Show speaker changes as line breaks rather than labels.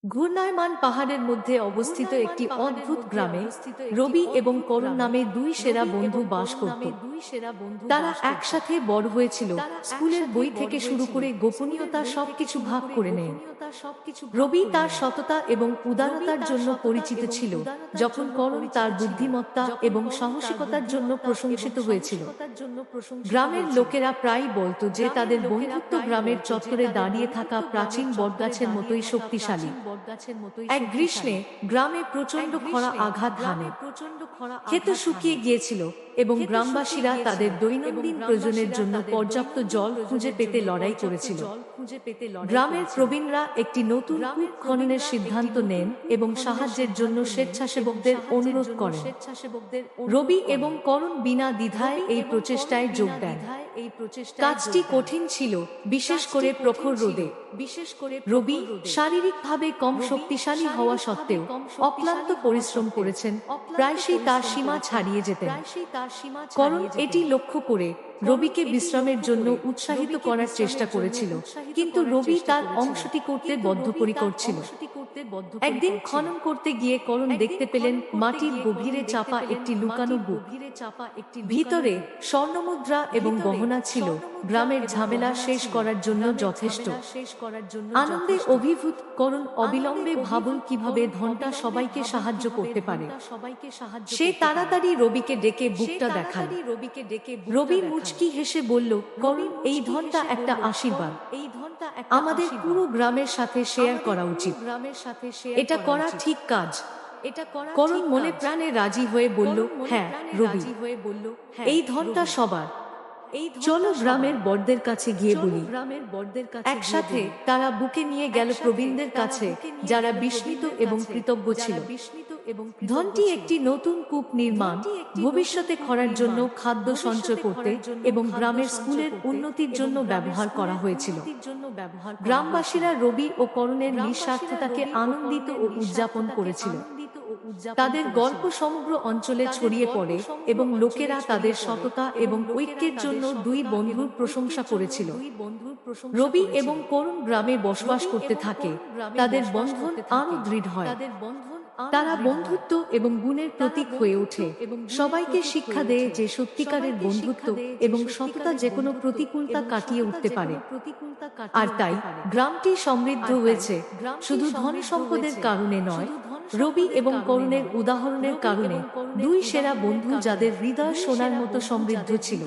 ঘূর্ণায়মান পাহাড়ের মধ্যে অবস্থিত একটি অদ্ভুত গ্রামে রবি এবং করণ নামে দুই সেরা বন্ধু বাস করত। তারা একসাথে বড় হয়েছিল, স্কুলের বই থেকে শুরু করে গোপনীয়তা সবকিছু ভাগ করে নেয়। রবি তার সততা এবং উদারতার জন্য পরিচিত ছিল, যখন করণ তার বুদ্ধিমত্তা এবং সাহসিকতার জন্য প্রশংসিত হয়েছিল। গ্রামের লোকেরা প্রায়ই বলতো যে তাদের বন্ধুত্ব গ্রামের চত্বরে দাঁড়িয়ে থাকা প্রাচীন বটগাছের মতোই শক্তিশালী। এক গ্রীষ্মে গ্রামে প্রচণ্ড খরা আঘাত হানে। ক্ষেত শুকিয়ে গিয়েছিল এবং গ্রামবাসীরা তাদের দৈনন্দিন প্রয়োজনের জন্য পর্যাপ্ত জল খুঁজে পেতে লড়াই করেছিল। গ্রামের প্রবীণরা একটি নতুন কূপ খননের সিদ্ধান্ত নেন এবং সাহায্যের জন্য স্বেচ্ছাসেবকদের অনুরোধ করেন। রবি এবং করণ বিনা দ্বিধায় এই প্রচেষ্টায় যোগ দেন। কাজটি কঠিন ছিল, বিশেষ করে প্রখর রোদে। রবি শারীরিকভাবে কম শক্তিশালী হওয়া সত্ত্বেও অক্লান্ত পরিশ্রম করেছেন, প্রায়শই তার সীমা ছাড়িয়ে যেতেন। করণ এটি লক্ষ্য করে রবিকে বিশ্রামের জন্য উৎসাহিত করার চেষ্টা করেছিল, কিন্তু রবি তার অংশটি করতে বদ্ধপরিকর ছিল। একদিন খনন করতে গিয়ে করণ দেখতে পেলেন মাটির গভীরে চাপা একটি লুকানো বুক। ভিতরে স্বর্ণমুদ্রা এবং গহনা ছিল, গ্রামের ঝামেলা শেষ করার জন্য যথেষ্ট। আনন্দে অভিভূত করণ অবিলম্বে ভাবল কিভাবে ধনটা সবাইকে সাহায্য করতে পারে। সে তাড়াতাড়ি রবিকে ডেকে বুকটা দেখাল। রবি মুচকি হেসে বলল, করণ, এই ধনটা একটা আশীর্বাদ, আমাদের পুরো গ্রামের সাথে শেয়ার করা উচিত। এটা করা ঠিক কাজ। করণ মনে প্রাণে রাজি হয়ে বলল, হ্যাঁ রবি, এই ধনটা সবার। চলো গ্রামের বড়দের কাছে গিয়ে বলি। একসাথে তারা বুকে নিয়ে গেল প্রবীণদের কাছে, যারা বিস্মিত এবং কৃতজ্ঞ ছিল। ধনটি একটি নতুন কূপ নির্মাণ, ভবিষ্যতে খরার জন্য খাদ্য সঞ্চয় করতে এবং গ্রামের স্কুলের উন্নতির জন্য ব্যবহার করা হয়েছিল। গ্রামবাসীরা রবি ও করণের নিঃস্বার্থতাকে আনন্দিত ও উদযাপন করেছিল। তাদের গল্প সমগ্র অঞ্চলে ছড়িয়ে পড়ে এবং লোকেরা তাদের সততা এবং ঐক্যের জন্য দুই বন্ধুর প্রশংসা করেছিল। রবি এবং করণ গ্রামে বসবাস করতে থাকে, তাদের বন্ধন আরও দৃঢ় হয়। তারা বন্ধুত্ব এবং গুণের প্রতীক হয়ে ওঠে, সবাইকে শিক্ষা দেয় যে সত্যিকারের বন্ধুত্ব এবং সততা যেকোনো প্রতিকূলতা কাটিয়ে উঠতে পারে। আর তাই গ্রামটি সমৃদ্ধ হয়েছে, শুধু ধন সম্পদের কারণে নয়, রবি এবং করণের উদাহরণের কারণে, দুই সেরা বন্ধু যাদের হৃদয় সোনার মতো সমৃদ্ধ ছিল।